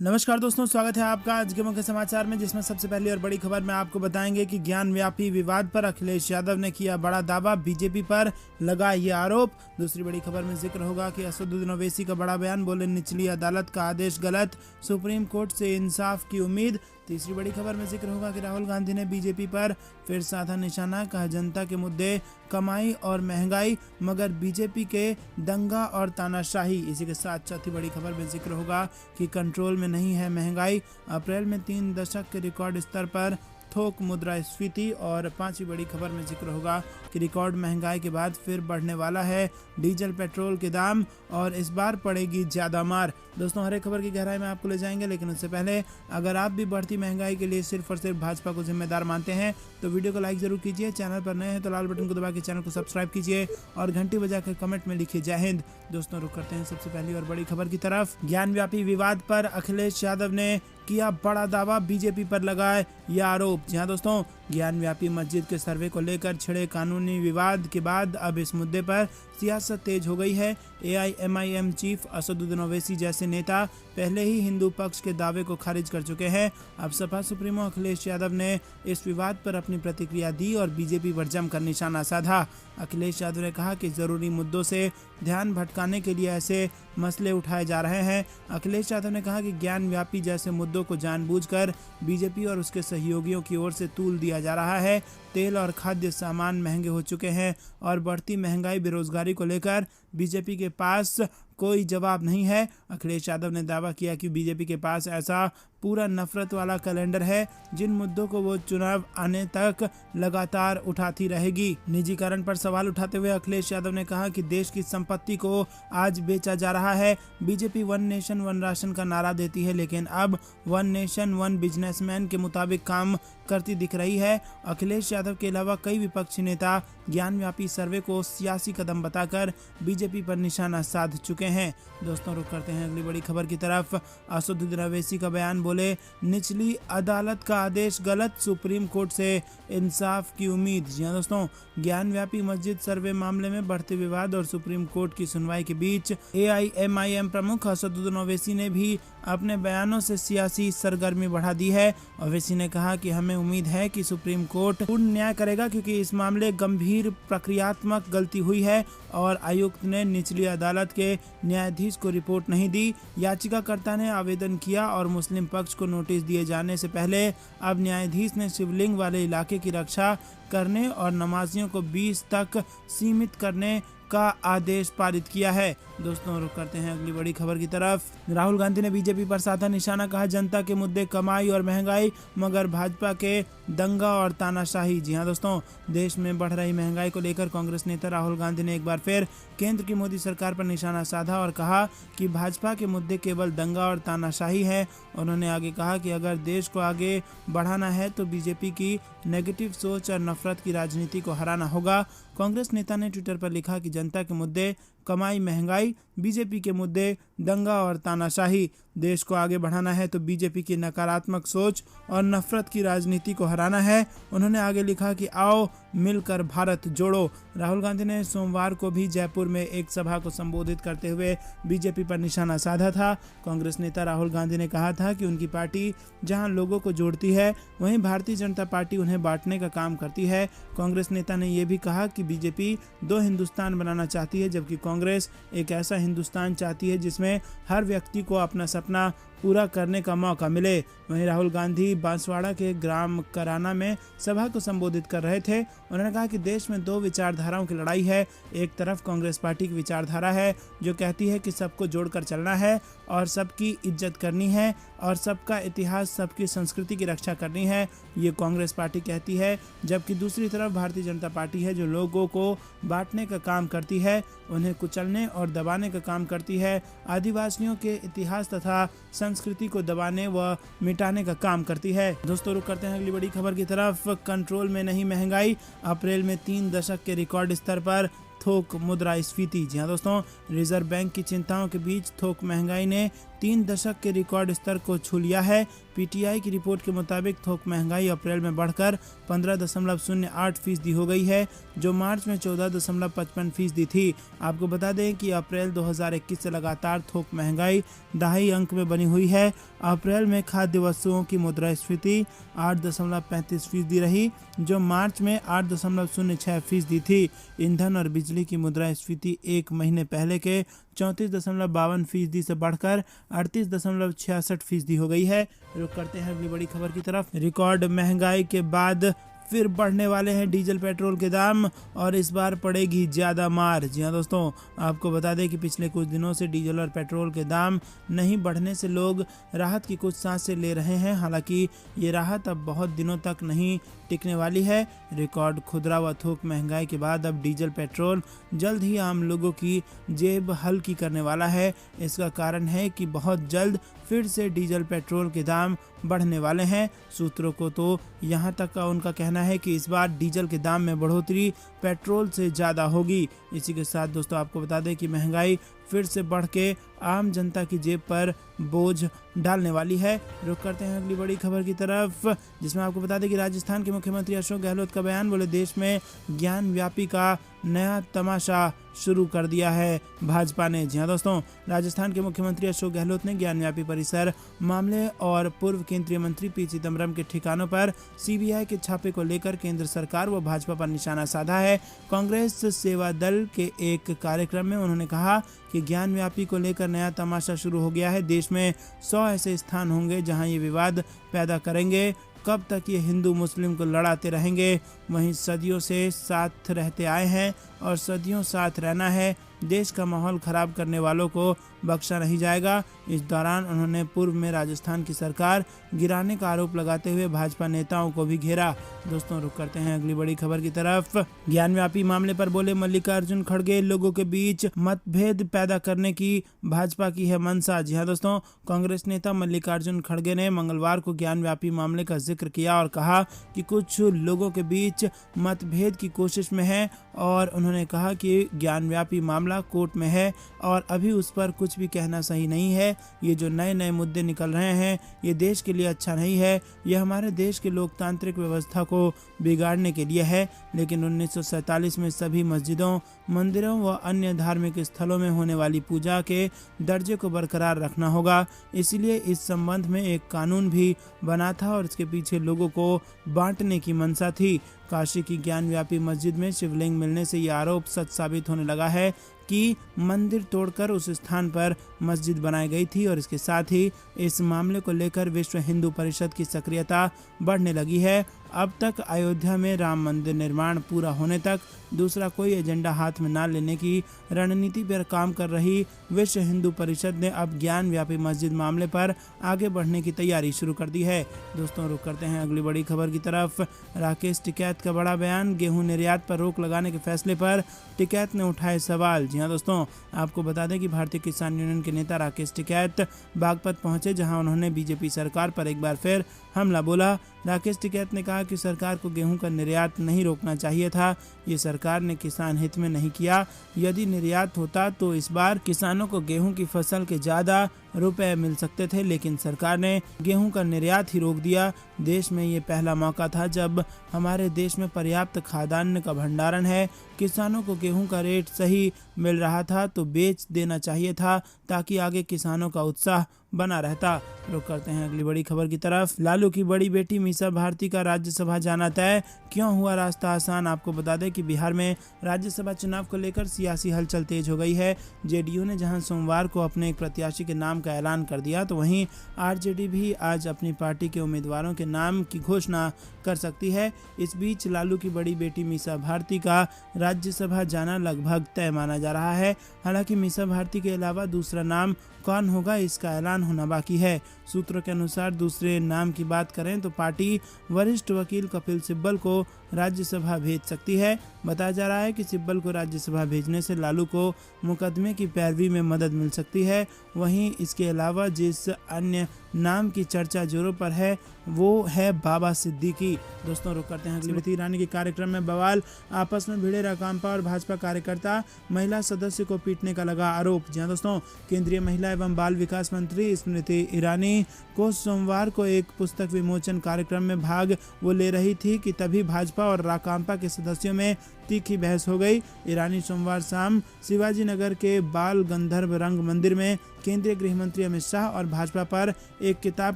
नमस्कार दोस्तों, स्वागत है आपका आज के मुख्य समाचार में, जिसमें सबसे पहली और बड़ी खबर में आपको बताएंगे कि ज्ञान व्यापी विवाद पर अखिलेश यादव ने किया बड़ा दावा, बीजेपी पर लगा ये आरोप। दूसरी बड़ी खबर में जिक्र होगा कि असदुद्दीन ओवैसी का बड़ा बयान, बोले निचली अदालत का आदेश गलत, सुप्रीम कोर्ट से इंसाफ की उम्मीद। तीसरी बड़ी खबर में जिक्र होगा कि राहुल गांधी ने बीजेपी पर फिर साधा निशाना, कहा जनता के मुद्दे कमाई और महंगाई मगर बीजेपी के दंगा और तानाशाही। इसी के साथ चौथी बड़ी खबर में जिक्र होगा कि कंट्रोल में नहीं है महंगाई, अप्रैल में 3 दशक के रिकॉर्ड स्तर पर थोक मुद्रास्फीति। और पांचवी बड़ी खबर में जिक्र होगा कि रिकॉर्ड महंगाई के बाद फिर बढ़ने वाला है डीजल पेट्रोल के दाम और इस बार पड़ेगी ज्यादा मार। दोस्तों, हर एक खबर की गहराई में आपको ले जाएंगे, लेकिन उससे पहले अगर आप भी बढ़ती महंगाई के लिए सिर्फ और सिर्फ भाजपा को जिम्मेदार मानते हैं तो वीडियो को लाइक जरूर कीजिए। चैनल पर नए हैं तो लाल बटन को दबा के चैनल को सब्सक्राइब कीजिए और घंटी बजाकर कमेंट में लिखिए जय हिंद। दोस्तों, रुक करते हैं सबसे पहली और बड़ी खबर की तरफ। ज्ञान व्यापी विवाद पर अखिलेश यादव ने किया बड़ा दावा, बीजेपी पर लगाए यह आरोप। जी हाँ दोस्तों, ज्ञान व्यापी मस्जिद के सर्वे को लेकर छिड़े कानूनी विवाद के बाद अब इस मुद्दे पर सियासत तेज हो गई है। एआईएमआईएम चीफ असदुद्दीन ओवैसी जैसे नेता पहले ही हिंदू पक्ष के दावे को खारिज कर चुके हैं। अब सपा सुप्रीमो अखिलेश यादव ने इस विवाद पर अपनी प्रतिक्रिया दी और बीजेपी पर जमकर निशाना साधा। अखिलेश यादव ने कहा कि जरूरी मुद्दों से ध्यान भटकाने के लिए ऐसे मसले उठाए जा रहे हैं। अखिलेश यादव ने कहा कि ज्ञान व्यापी जैसे मुद्दों को जानबूझकर बीजेपी और उसके सहयोगियों की ओर से तूल दिया जा रहा है। तेल और खाद्य सामान महंगे हो चुके हैं और बढ़ती महंगाई बेरोजगारी को लेकर बीजेपी के पास कोई जवाब नहीं है। अखिलेश यादव ने दावा किया कि बीजेपी के पास ऐसा पूरा नफरत वाला कैलेंडर है जिन मुद्दों को वो चुनाव आने तक लगातार उठाती रहेगी। निजीकरण पर सवाल उठाते हुए अखिलेश यादव ने कहा कि देश की संपत्ति को आज बेचा जा रहा है। BJP one nation one ration का नारा देती है, लेकिन अब वन नेशन वन बिजनेसमैन के मुताबिक काम करती दिख रही है। अखिलेश यादव के अलावा कई विपक्षी नेता ज्ञान व्यापी सर्वे को सियासी कदम बताकर बीजेपी पर निशाना साध चुके हैं। दोस्तों, रुक करते हैं अगली बड़ी खबर की तरफ। असदुद्दीन ओवैसी का बयान, बोले निचली अदालत का आदेश गलत, सुप्रीम कोर्ट से इंसाफ की उम्मीद। जी हाँ दोस्तों, ज्ञान व्यापी मस्जिद सर्वे मामले में बढ़ते विवाद और सुप्रीम कोर्ट की सुनवाई के बीच एआईएमआईएम प्रमुख असदुद्दीन ओवैसी ने भी अपने बयानों से सियासी सरगर्मी बढ़ा दी है। ओवैसी ने कहा कि हमें उम्मीद है कि सुप्रीम कोर्ट पूर्ण न्याय करेगा, क्योंकि इस मामले गंभीर प्रक्रियात्मक गलती हुई है और आयुक्त ने निचली अदालत के न्यायाधीश को रिपोर्ट नहीं दी। याचिकाकर्ता ने आवेदन किया और मुस्लिम पक्ष को नोटिस दिए जाने से पहले अब न्यायाधीश ने शिवलिंग वाले इलाके की रक्षा करने और नमाजियों को 20 तक सीमित करने का आदेश पारित किया है। दोस्तों, रुक करते हैं अगली बड़ी खबर की तरफ। राहुल गांधी ने बीजेपी पर साधा निशाना, कहा जनता के मुद्दे कमाई और महंगाई मगर भाजपा के दंगा और तानाशाही। जी हाँ दोस्तों, देश में बढ़ रही महंगाई को लेकर कांग्रेस नेता राहुल गांधी ने एक बार फिर केंद्र की मोदी सरकार पर निशाना साधा और कहा कि भाजपा के मुद्दे केवल दंगा और तानाशाही है। उन्होंने आगे कहा कि अगर देश को आगे बढ़ाना है तो बीजेपी की नेगेटिव सोच और नफरत की राजनीति को हराना होगा। कांग्रेस नेता ने ट्विटर पर लिखा कि जनता के मुद्दे कमाई महंगाई, बीजेपी के मुद्दे दंगा और तानाशाही। देश को आगे बढ़ाना है तो बीजेपी की नकारात्मक सोच और नफरत की राजनीति को हराना है। उन्होंने आगे लिखा कि आओ मिलकर भारत जोड़ो। राहुल गांधी ने सोमवार को भी जयपुर में एक सभा को संबोधित करते हुए बीजेपी पर निशाना साधा था। कांग्रेस नेता राहुल गांधी ने कहा था कि उनकी पार्टी जहां लोगों को जोड़ती है, वहीं भारतीय जनता पार्टी उन्हें बांटने का काम करती है। कांग्रेस नेता ने यह भी कहा कि बीजेपी 2 हिंदुस्तान बनाना चाहती है, जबकि कांग्रेस एक ऐसा हिंदुस्तान चाहती है जिसमें हर व्यक्ति को अपना सपना पूरा करने का मौका मिले। वहीं राहुल गांधी बांसवाड़ा के ग्राम कराना में सभा को संबोधित कर रहे थे। उन्होंने कहा कि देश में 2 विचारधाराओं की लड़ाई है। एक तरफ कांग्रेस पार्टी की विचारधारा है जो कहती है कि सबको जोड़कर चलना है और सबकी इज्जत करनी है और सबका इतिहास, सबकी संस्कृति की रक्षा करनी है, ये कांग्रेस पार्टी कहती है। जबकि दूसरी तरफ भारतीय जनता पार्टी है जो लोगों को बांटने का काम करती है, उन्हें कुचलने और दबाने का काम करती है, आदिवासियों के इतिहास तथा संस्कृति को दबाने व मिटाने का काम करती है। दोस्तों, रुक करते हैं अगली बड़ी खबर की तरफ। कंट्रोल में नहीं महंगाई, अप्रैल में 3 दशक के रिकॉर्ड स्तर पर थोक मुद्रास्फीति। जी हाँ दोस्तों, रिजर्व बैंक की चिंताओं के बीच थोक महंगाई ने 3 दशक के रिकॉर्ड स्तर को छू लिया है। पीटीआई की रिपोर्ट के मुताबिक थोक महंगाई अप्रैल में बढ़कर 15.08% हो गई है, जो मार्च में 14.55% थी। आपको बता दें कि अप्रैल 2021 से लगातार थोक महंगाई दहाई अंक में बनी हुई है। अप्रैल में खाद्य वस्तुओं की मुद्रास्फीति 8.35% रही, जो मार्च में 8.06% थी। ईंधन और बिजली की मुद्रास्फीति एक महीने पहले के 34.52% से बढ़कर 38.66% हो गई है। रुक करते हैं अगली बड़ी खबर की तरफ। रिकॉर्ड महंगाई के बाद फिर बढ़ने वाले हैं डीजल पेट्रोल के दाम और इस बार पड़ेगी ज़्यादा मार। जी हाँ दोस्तों, आपको बता दें कि पिछले कुछ दिनों से डीजल और पेट्रोल के दाम नहीं बढ़ने से लोग राहत की कुछ सांसें ले रहे हैं। हालांकि ये राहत अब बहुत दिनों तक नहीं टिकने वाली है। रिकॉर्ड खुदरा व थोक महंगाई के बाद अब डीजल पेट्रोल जल्द ही आम लोगों की जेब हल्की करने वाला है। इसका कारण है कि बहुत जल्द फिर से डीजल पेट्रोल के दाम बढ़ने वाले हैं। सूत्रों को तो यहाँ तक का उनका कहना है कि इस बार डीजल के दाम में बढ़ोतरी पेट्रोल से ज़्यादा होगी। इसी के साथ दोस्तों आपको बता दें कि महंगाई फिर से बढ़ के आम जनता की जेब पर बोझ डालने वाली है। रुक करते हैं अगली बड़ी खबर की तरफ, जिसमें आपको बता दें कि राजस्थान के मुख्यमंत्री अशोक गहलोत का बयान। बोले, देश में ज्ञान व्यापी का नया तमाशा शुरू कर दिया है भाजपा ने। जी हाँ दोस्तों, राजस्थान के मुख्यमंत्री अशोक गहलोत ने ज्ञान व्यापी परिसर मामले और पूर्व केंद्रीय मंत्री पी चिदम्बरम के ठिकानों पर सीबीआई के छापे को लेकर केंद्र सरकार व भाजपा पर निशाना साधा है। कांग्रेस सेवा दल के एक कार्यक्रम में उन्होंने कहा कि ज्ञान व्यापी को लेकर नया तमाशा शुरू हो गया है। देश में 100 ऐसे स्थान होंगे जहां ये विवाद पैदा करेंगे। कब तक ये हिंदू मुस्लिम को लड़ाते रहेंगे? वहीं सदियों से साथ रहते आए हैं और सदियों साथ रहना है। देश का माहौल खराब करने वालों को बख्शा नहीं जाएगा। इस दौरान उन्होंने पूर्व में राजस्थान की सरकार गिराने का आरोप लगाते हुए भाजपा नेताओं को भी घेरा। दोस्तों रुक करते हैं अगली बड़ी खबर की तरफ। ज्ञान व्यापी मामले पर बोले मल्लिकार्जुन खड़गे, लोगों के बीच मतभेद पैदा करने की भाजपा की है मंशा। जी हाँ दोस्तों, कांग्रेस नेता मल्लिकार्जुन खड़गे ने मंगलवार को ज्ञान व्यापी मामले का जिक्र किया और कहा कि कुछ लोगों के बीच मतभेद की कोशिश में है और उन्होंने कहा कि ज्ञान व्यापी मामला कोर्ट में है और अभी उस पर कुछ भी कहना सही नहीं है। ये जो नए नए मुद्दे निकल रहे हैं ये देश के लिए अच्छा नहीं है। यह हमारे देश के लोकतांत्रिक व्यवस्था को बिगाड़ने के लिए है। लेकिन 1947 में सभी मस्जिदों, मंदिरों व अन्य धार्मिक स्थलों में होने वाली पूजा के दर्जे को बरकरार रखना होगा। इसलिए इस संबंध में एक कानून भी बना था और इसके पीछे लोगों को बांटने की मंशा थी। काशी की ज्ञान व्यापी मस्जिद में शिवलिंग मिलने से यह आरोप सच साबित होने लगा है कि मंदिर तोड़कर उस स्थान पर मस्जिद बनाई गई थी और इसके साथ ही इस मामले को लेकर विश्व हिंदू परिषद की सक्रियता बढ़ने लगी है। अब तक अयोध्या में राम मंदिर निर्माण पूरा होने तक दूसरा कोई एजेंडा हाथ में न लेने की रणनीति पर काम कर रही विश्व हिंदू परिषद ने अब ज्ञान व्यापी मस्जिद मामले पर आगे बढ़ने की तैयारी शुरू कर दी है। दोस्तों रुक करते हैं अगली बड़ी खबर की तरफ। राकेश टिकैत का बड़ा बयान। गेहूं निर्यात पर रोक लगाने के फैसले पर टिकैत ने उठाए सवाल। जी हाँ दोस्तों, आपको बता दें कि भारतीय किसान यूनियन के नेता राकेश टिकैत बागपत पहुंचे, जहां उन्होंने बीजेपी सरकार पर एक बार फिर हमला बोला। राकेश टिकैत ने कहा कि सरकार को गेहूं का निर्यात नहीं रोकना चाहिए था। ये सरकार ने किसान हित में नहीं किया। यदि निर्यात होता तो इस बार किसानों को गेहूं की फसल के ज़्यादा रुपए मिल सकते थे, लेकिन सरकार ने गेहूं का निर्यात ही रोक दिया। देश में ये पहला मौका था जब हमारे देश में पर्याप्त खाद्यान्न का भंडारण है। किसानों को गेहूं का रेट सही मिल रहा था तो बेच देना चाहिए था ताकि आगे किसानों का उत्साह बना रहता। रुक करते हैं अगली बड़ी खबर की तरफ। लालू की बड़ी बेटी मीसा भारती का राज्यसभा जाना तय, क्यों हुआ रास्ता आसान? आपको बता दें कि बिहार में राज्यसभा चुनाव को लेकर सियासी हलचल तेज हो गई है। जेडीयू ने जहां सोमवार को अपने एक प्रत्याशी के नाम का ऐलान कर दिया, तो वहीं आरजेडी भी आज अपनी पार्टी के उम्मीदवारों के नाम की घोषणा कर सकती है। इस बीच लालू की बड़ी बेटी मीसा भारती का राज्यसभा जाना लगभग तय माना जा रहा है। हालांकि मीसा भारती के अलावा दूसरा नाम कौन होगा इसका ऐलान होना बाकी है। सूत्रों के अनुसार दूसरे नाम की बात करें तो पार्टी वरिष्ठ वकील कपिल सिब्बल को राज्यसभा भेज सकती है। बताया जा रहा है कि सिब्बल को राज्यसभा भेजने से लालू को मुकदमे की पैरवी में मदद मिल सकती है। वहीं इसके अलावा जिस अन्य नाम की चर्चा जोरों पर है, वो है बाबा सिद्दीकी। दोस्तों रुक करते हैं स्मृति ईरानी के कार्यक्रम में बवाल, आपस में भिड़े राकांपा और भाजपा कार्यकर्ता, महिला सदस्य को पीटने का लगा आरोप। जी दोस्तों, केंद्रीय महिला एवं बाल विकास मंत्री स्मृति ईरानी को सोमवार को एक पुस्तक विमोचन कार्यक्रम में भाग वो ले रही थी कि तभी भाजपा और राकांपा के सदस्यों में तीखी बहस हो गई। ईरानी सोमवार शाम शिवाजी नगर के बाल गंधर्व रंग मंदिर में केंद्रीय गृह मंत्री अमित शाह और भाजपा पर एक किताब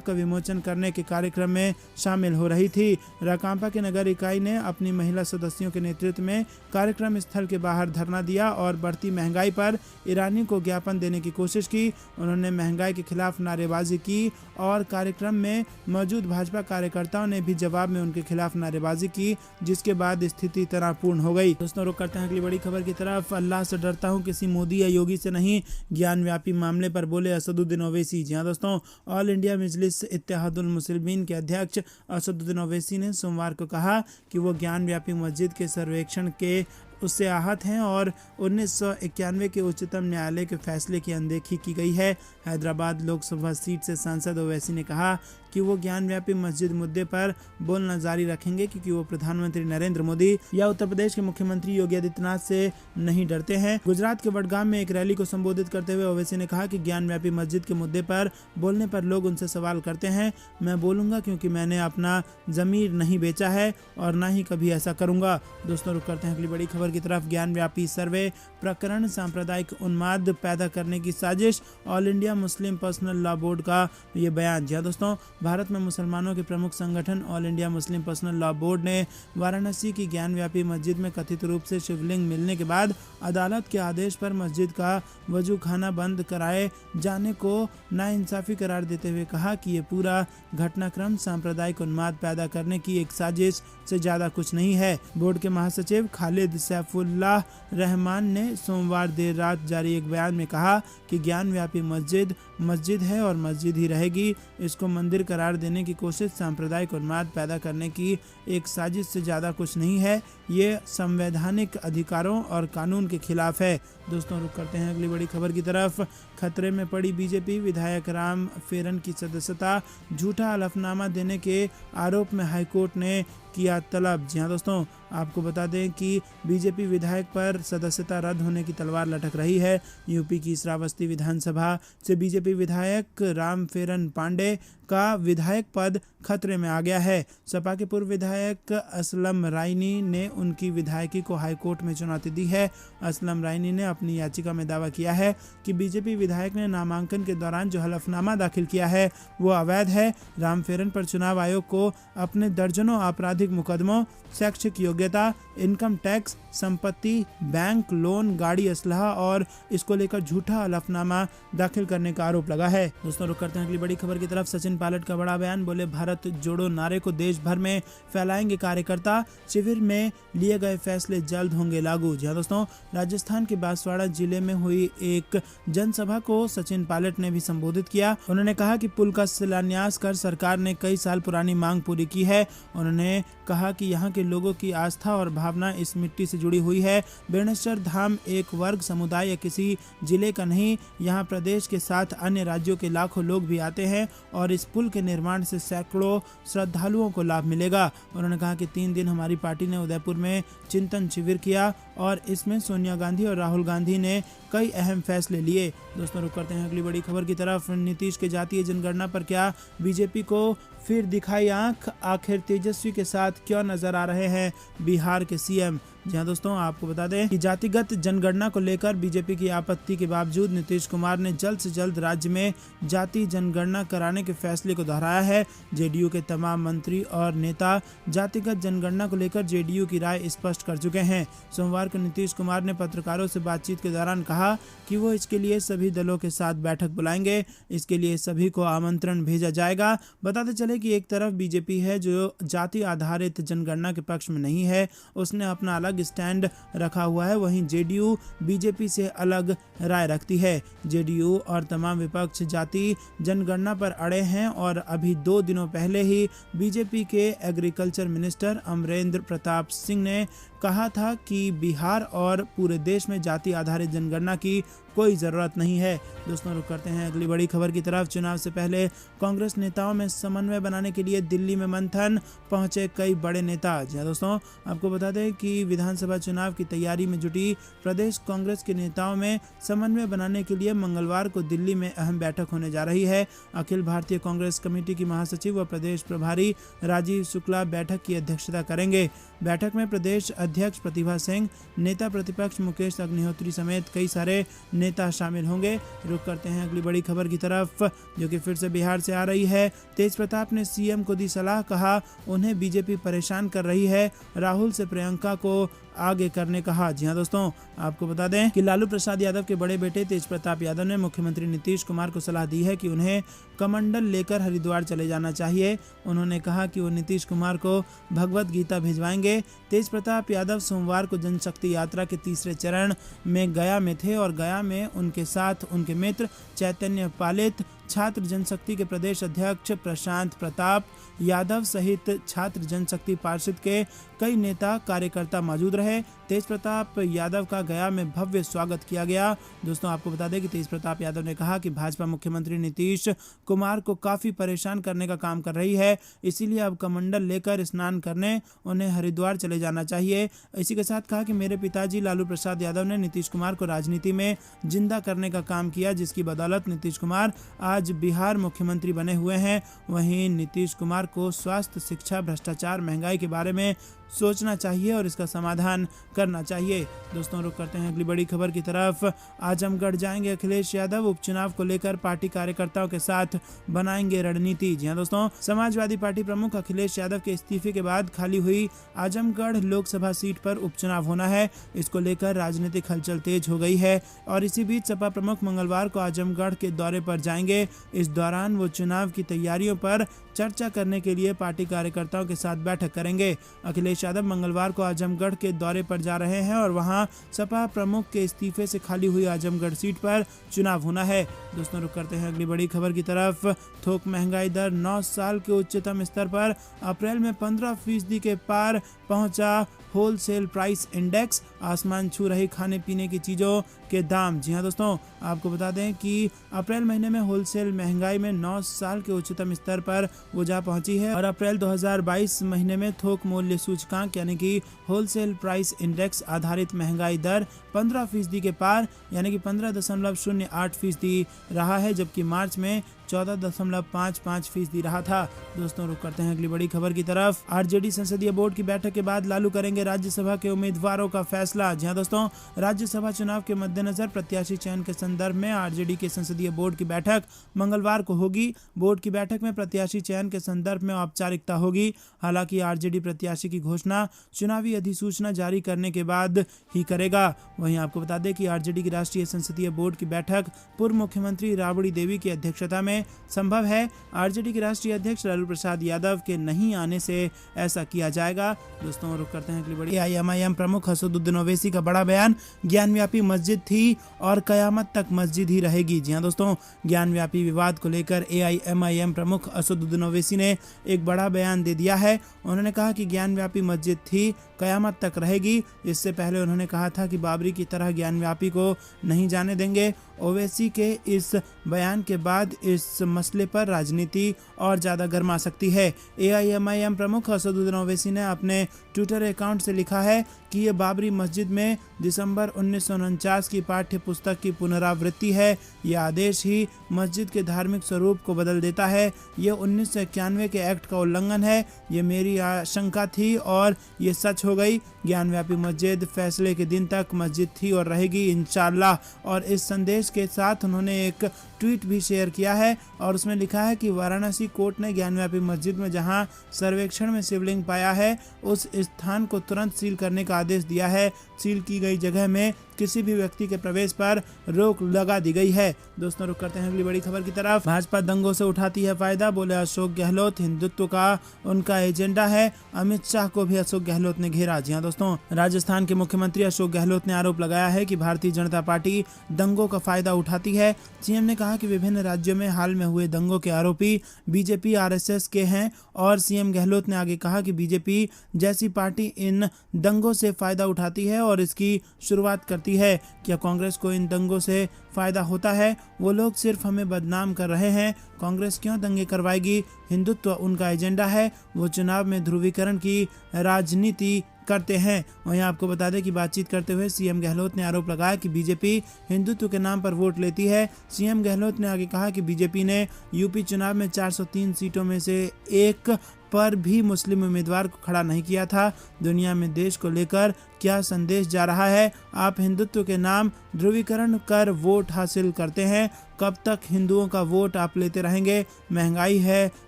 का विमोचन करने के कार्यक्रम में शामिल हो रही थी। राकांपा के नगर इकाई ने अपनी महिला सदस्यों के नेतृत्व में कार्यक्रम स्थल के बाहर धरना दिया और बढ़ती महंगाई पर ईरानी को ज्ञापन देने की कोशिश की। उन्होंने महंगाई के खिलाफ नारेबाजी की और कार्यक्रम में मौजूद भाजपा कार्यकर्ताओं ने भी जवाब में उनके खिलाफ नारेबाजी की, जिसके बाद स्थिति तनावपूर्ण हो गई। दोस्तों रुक करते हैं अगली बड़ी खबर की तरफ। अल्लाह से डरता हूं, किसी मोदी या योगी से नहीं, ज्ञान व्यापी मामले पर बोले असदुद्दीन ओवैसी। जी हाँ दोस्तों, ऑल इंडिया मजलिस इत्तेहादुल मुस्लिमीन के अध्यक्ष असदुद्दीन ओवैसी ने सोमवार को कहा कि वो ज्ञान व्यापी मस्जिद के सर्वेक्षण के उससे आहत हैं और 1991 के उच्चतम न्यायालय के फैसले की अनदेखी की गई है। हैदराबाद लोकसभा सीट से सांसद ओवैसी ने कहा कि वो ज्ञान व्यापी मस्जिद मुद्दे पर बोलना जारी रखेंगे क्योंकि वो प्रधानमंत्री नरेंद्र मोदी या उत्तर प्रदेश के मुख्यमंत्री योगी आदित्यनाथ से नहीं डरते हैं। गुजरात के वडगाम में एक रैली को संबोधित करते हुए ओवैसी ने कहा कि ज्ञान व्यापी मस्जिद के मुद्दे पर बोलने पर लोग उनसे सवाल करते हैं। मैं बोलूंगा क्योंकि मैंने अपना जमीर नहीं बेचा है और ना ही कभी ऐसा करूंगा। दोस्तों रुक करते हैं अगली बड़ी खबर की तरफ। ज्ञान व्यापी सर्वे प्रकरण सांप्रदायिक उन्माद पैदा करने की साजिश, all India Muslim personal law board का ये बयान। जी हाँ दोस्तों, भारत में मुसलमानों के प्रमुख संगठन all India Muslim personal law board ने वाराणसी की ज्ञान व्यापी मस्जिद में कथित रूप से शिवलिंग मिलने के बाद अदालत के आदेश पर मस्जिद का वजू खाना बंद कराए जाने को नाइंसाफी करार देते हुए कहा कि ये पूरा घटनाक्रम सांप्रदायिक उन्माद पैदा करने की एक साजिश से ज्यादा कुछ नहीं है। बोर्ड के महासचिव खालिद सैफुल्लाह रहमान ने सोमवार देर रात जारी एक बयान में कहा कि ज्ञान व्यापी मस्जिद मस्जिद है और मस्जिद ही रहेगी। इसको मंदिर करार देने की कोशिश सांप्रदायिक उन्माद पैदा करने की एक साजिश से ज़्यादा कुछ नहीं है। ये संवैधानिक अधिकारों और कानून के खिलाफ है। दोस्तों रुक करते हैं अगली बड़ी खबर की तरफ। खतरे में पड़ी बीजेपी, विधायक राम फेरन की सदस्यता झूठा हलफनामा देने के आरोप में हाईकोर्ट ने किया तलब। जी हाँ दोस्तों, आपको बता दें कि बीजेपी विधायक पर सदस्यता रद्द होने की तलवार लटक रही है। यूपी की श्रावस्ती विधानसभा से बीजेपी विधायक राम फेरन पांडे का विधायक पद खतरे में आ गया है। सपा के पूर्व विधायक असलम रायनी ने उनकी विधायकी को हाईकोर्ट में चुनौती दी है। असलम रायनी ने अपनी याचिका में दावा किया है कि बीजेपी विधायक ने नामांकन के दौरान जो हलफनामा दाखिल किया है वो अवैध है। राम फेरन पर चुनाव आयोग को अपने दर्जनों आपराधिक मुकदमों, शैक्षिक योग्यता, इनकम टैक्स, संपत्ति, बैंक लोन, गाड़ी, असलहा और इसको लेकर झूठा हलफनामा दाखिल करने का आरोप लगा है। दोस्तों रुक करते हैं अगली बड़ी खबर की तरफ। सचिन पायलट का बड़ा बयान, बोले भारत जोड़ो नारे को देश भर में फैलाएंगे कार्यकर्ता, शिविर में लिए गए फैसले जल्द होंगे लागू। जी दोस्तों, राजस्थान के बांसवाड़ा जिले में हुई एक जनसभा को सचिन पायलट ने भी संबोधित किया। उन्होंने कहा कि पुल का शिलान्यास कर सरकार ने कई साल पुरानी मांग पूरी की है। उन्होंने कहा कि यहाँ के लोगों की आस्था और भावना इस मिट्टी से जुड़ी हुई है। बेणेश्वर धाम एक वर्ग, समुदाय या किसी जिले का नहीं, यहाँ प्रदेश के साथ अन्य राज्यों के लाखों लोग भी आते हैं और इस पुल के निर्माण से सैकड़ों श्रद्धालुओं को लाभ मिलेगा। उन्होंने कहा कि 3 दिन हमारी पार्टी ने उदयपुर में चिंतन शिविर किया और इसमें सोनिया गांधी और राहुल गांधी ने कई अहम फैसले लिए। दोस्तों रुक करते हैं अगली बड़ी खबर की तरफ। नीतीश के जातीय जनगणना पर क्या बीजेपी को फिर दिखाई आंख, आखिर तेजस्वी के साथ क्यों नजर आ रहे हैं बिहार के सीएम। जी हाँ दोस्तों, आपको बता दें कि जातिगत जनगणना को लेकर बीजेपी की आपत्ति के बावजूद नीतीश कुमार ने जल्द से जल्द राज्य में जाति जनगणना कराने के फैसले को दोहराया है। जेडीयू के तमाम मंत्री और नेता जातिगत जनगणना को लेकर जेडीयू की राय स्पष्ट कर चुके हैं। सोमवार को नीतीश कुमार ने पत्रकारों से बातचीत के दौरान कहा कि वो इसके लिए सभी दलों के साथ बैठक बुलाएंगे। इसके लिए सभी को आमंत्रण भेजा जाएगा। बताते चले कि एक तरफ बीजेपी है जो जाति आधारित जनगणना के पक्ष में नहीं है, उसने अपना अलग स्टैंड रखा हुआ है। वहीं जेडीयू बीजेपी से अलग राय रखती है। जेडीयू और तमाम विपक्ष जाति जनगणना पर अड़े हैं और अभी 2 दिनों पहले ही बीजेपी के एग्रीकल्चर मिनिस्टर अमरेंद्र प्रताप सिंह ने कहा था कि बिहार और पूरे देश में जाति आधारित जनगणना की कोई ज़रूरत नहीं है। दोस्तों रुक करते हैं अगली बड़ी खबर की तरफ। चुनाव से पहले कांग्रेस नेताओं में समन्वय बनाने के लिए दिल्ली में मंथन पहुंचे कई बड़े नेता। जी दोस्तों, आपको बता दें कि विधानसभा चुनाव की तैयारी में जुटी प्रदेश कांग्रेस के नेताओं में समन्वय बनाने के लिए मंगलवार को दिल्ली में अहम बैठक होने जा रही है। अखिल भारतीय कांग्रेस कमेटी की महासचिव व प्रदेश प्रभारी राजीव शुक्ला बैठक की अध्यक्षता करेंगे। बैठक में प्रदेश अध्यक्ष प्रतिभा सिंह, नेता प्रतिपक्ष मुकेश अग्निहोत्री समेत कई सारे नेता शामिल होंगे। रुक करते हैं अगली बड़ी खबर की तरफ, जो कि फिर से बिहार से आ रही है। तेज प्रताप ने सीएम को दी सलाह, कहा उन्हें बीजेपी परेशान कर रही है, राहुल से प्रियंका को आगे करने कहा। जी हाँ दोस्तों, आपको बता दें कि लालू प्रसाद यादव के बड़े बेटे तेज प्रताप यादव ने मुख्यमंत्री नीतीश कुमार को सलाह दी है कि उन्हें कमंडल लेकर हरिद्वार चले जाना चाहिए। उन्होंने कहा कि वो नीतीश कुमार को भगवत गीता भिजवाएंगे। तेज प्रताप यादव सोमवार को जनशक्ति यात्रा के तीसरे चरण में गया में थे और गया में उनके साथ उनके मित्र चैतन्य पालित, छात्र जनशक्ति के प्रदेश अध्यक्ष प्रशांत प्रताप यादव सहित छात्र जनशक्ति पार्षद के कई नेता कार्यकर्ता मौजूद रहे। तेज प्रताप यादव का गया में भव्य स्वागत किया गया। दोस्तों, आपको बता दें कि तेज प्रताप यादव ने कहा कि भाजपा मुख्यमंत्री नीतीश कुमार को काफी परेशान करने का काम कर रही है, इसीलिए अब कमंडल लेकर स्नान करने उन्हें हरिद्वार चले जाना चाहिए। इसी के साथ कहा कि मेरे पिताजी लालू प्रसाद यादव ने नीतीश कुमार को राजनीति में जिंदा करने का काम किया, जिसकी बदौलत नीतीश कुमार आज बिहार मुख्यमंत्री बने हुए हैं। वहीं नीतीश कुमार को स्वास्थ्य, शिक्षा, भ्रष्टाचार, महंगाई के बारे में सोचना चाहिए और इसका समाधान करना चाहिए। दोस्तों, रुक करते हैं अगली बड़ी खबर की तरफ। आजमगढ़ जाएंगे अखिलेश यादव, उपचुनाव को लेकर पार्टी कार्यकर्ताओं के साथ बनाएंगे रणनीति। जी हाँ दोस्तों, समाजवादी पार्टी प्रमुख अखिलेश यादव के इस्तीफे के बाद खाली हुई आजमगढ़ लोकसभा सीट पर उपचुनाव होना है। इसको लेकर राजनीतिक हलचल तेज हो गई है और इसी बीच सपा प्रमुख मंगलवार को आजमगढ़ के दौरे पर जाएंगे। इस दौरान वो चुनाव की तैयारियों पर चर्चा करने के लिए पार्टी कार्यकर्ताओं के साथ बैठक करेंगे। अखिलेश यादव मंगलवार को आजमगढ़ के दौरे पर जा रहे हैं और वहां सपा प्रमुख के इस्तीफे से खाली हुई आजमगढ़ सीट पर चुनाव होना है। दोस्तों, रुक करते हैं अगली बड़ी खबर की तरफ। थोक महंगाई दर 9 साल के उच्चतम स्तर पर, अप्रैल में 15% के पार पहुंचा होलसेल प्राइस इंडेक्स, आसमान छू रही खाने पीने की चीज़ों के दाम। जी हाँ दोस्तों, आपको बता दें कि अप्रैल महीने में होलसेल महंगाई में 9 साल के उच्चतम स्तर पर वो जा पहुंची है और अप्रैल 2022 महीने में थोक मूल्य सूचकांक यानी कि होलसेल प्राइस इंडेक्स आधारित महंगाई दर 15% के पार यानी कि 15.08% रहा है, जबकि मार्च में 14.55% रहा था। दोस्तों, रुक करते हैं अगली बड़ी खबर की तरफ। आरजेडी संसदीय बोर्ड की बैठक के बाद लालू करेंगे राज्यसभा के उम्मीदवारों का फैसला। जी हाँ दोस्तों, राज्यसभा चुनाव के मद्देनजर प्रत्याशी चयन के संदर्भ में आरजेडी के संसदीय बोर्ड की बैठक मंगलवार को होगी। बोर्ड की बैठक में प्रत्याशी चयन के संदर्भ में औपचारिकता होगी। हालांकि आरजेडी प्रत्याशी की घोषणा चुनावी अधिसूचना जारी करने के बाद ही करेगा। वहीं आपको बता दें कि आरजेडी की राष्ट्रीय संसदीय बोर्ड की बैठक पूर्व मुख्यमंत्री राबड़ी देवी की अध्यक्षता में संभव है। आरजेडी के राष्ट्रीय अध्यक्ष लालू प्रसाद यादव के नहीं आने से ऐसा किया जाएगा। दोस्तों, रुक करते हैं अगली बड़ी। एआईएमआईएम प्रमुख असदुद्दीन ओवैसी का बड़ा बयान, ज्ञानव्यापी मस्जिद थी और कयामत तक मस्जिद ही रहेगी। जी हाँ दोस्तों, ज्ञानव्यापी विवाद को लेकर एआईएमआईएम प्रमुख असदुद्दीन ओवैसी ने एक बड़ा बयान दे दिया है। उन्होंने कहा कि ज्ञानव्यापी मस्जिद थी, कयामत तक रहेगी। इससे पहले उन्होंने कहा था कि बाबरी की तरह ज्ञानव्यापी को नहीं जाने देंगे। ओवैसी के इस बयान के बाद इस मसले पर राजनीति और ज़्यादा गर्मा सकती है। एआईएमआईएम प्रमुख असदुद्दीन ओवैसी ने अपने ट्विटर अकाउंट से लिखा है कि ये बाबरी मस्जिद में दिसंबर 1949 की पाठ्य पुस्तक की पुनरावृत्ति है। यह आदेश ही मस्जिद के धार्मिक स्वरूप को बदल देता है। ये 1991 के एक्ट का उल्लंघन है। ये मेरी आशंका थी और ये सच हो गई। ज्ञानव्यापी मस्जिद फैसले के दिन तक मस्जिद थी और रहेगी इंशाअल्लाह। और इस संदेश के साथ उन्होंने एक ट्वीट भी शेयर किया है और उसमें लिखा है कि वाराणसी कोर्ट ने ज्ञानव्यापी मस्जिद में जहां सर्वेक्षण में शिवलिंग पाया है उस स्थान को तुरंत सील करने का आदेश दिया है। सील की गई जगह में किसी भी व्यक्ति के प्रवेश पर रोक लगा दी गई है। दोस्तों, रुक करते हैं अगली बड़ी खबर की तरफ। भाजपा दंगों से उठाती है फायदा, बोले अशोक गहलोत, हिंदुत्व का उनका एजेंडा है। अमित शाह को भी अशोक गहलोत ने घेरा। जी हाँ दोस्तों, राजस्थान के मुख्यमंत्री अशोक गहलोत ने आरोप लगाया है कि भारतीय जनता पार्टी दंगों का फायदा उठाती है। सीएम ने कहा कहा कि विभिन्न राज्यों में हाल में हुए दंगों के आरोपी बीजेपी आरएसएस के हैं और सीएम गहलोत ने आगे कहा कि बीजेपी जैसी पार्टी इन दंगों से फायदा उठाती है और इसकी शुरुआत करती है। क्या कांग्रेस को इन दंगों से फायदा होता है? वो लोग सिर्फ हमें बदनाम कर रहे हैं। कांग्रेस क्यों दंगे करवाएगी? हिंदुत्व उनका एजेंडा है। वो चुनाव में ध्रुवीकरण की राजनीति करते हैं। वहीं आपको बता दें कि बातचीत करते हुए सीएम गहलोत ने आरोप लगाया कि बीजेपी हिंदुत्व के नाम पर वोट लेती है। सीएम गहलोत ने आगे कहा कि बीजेपी ने यूपी चुनाव में 403 सीटों में से एक पर भी मुस्लिम उम्मीदवार को खड़ा नहीं किया था। दुनिया में देश को लेकर क्या संदेश जा रहा है? आप हिंदुत्व के नाम ध्रुवीकरण कर वोट हासिल करते हैं। कब तक हिंदुओं का वोट आप लेते रहेंगे? महंगाई है,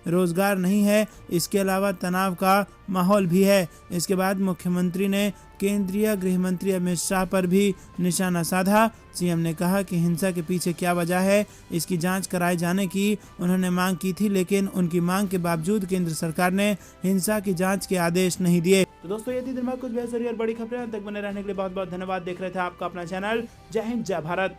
रोजगार नहीं है, इसके अलावा तनाव का माहौल भी है। इसके बाद मुख्यमंत्री ने केंद्रीय गृह मंत्री अमित शाह पर भी निशाना साधा। सीएम ने कहा कि हिंसा के पीछे क्या वजह है, इसकी जांच कराए जाने की उन्होंने मांग की थी, लेकिन उनकी मांग के बावजूद केंद्र सरकार ने हिंसा की जांच के आदेश नहीं दिए। तो दोस्तों ये थी दिन भर कुछ बेहतरीन और बड़ी खबरें। तक बने रहने के लिए बहुत बहुत धन्यवाद। देख रहे थे आपका अपना चैनल। जय हिंद, जय भारत।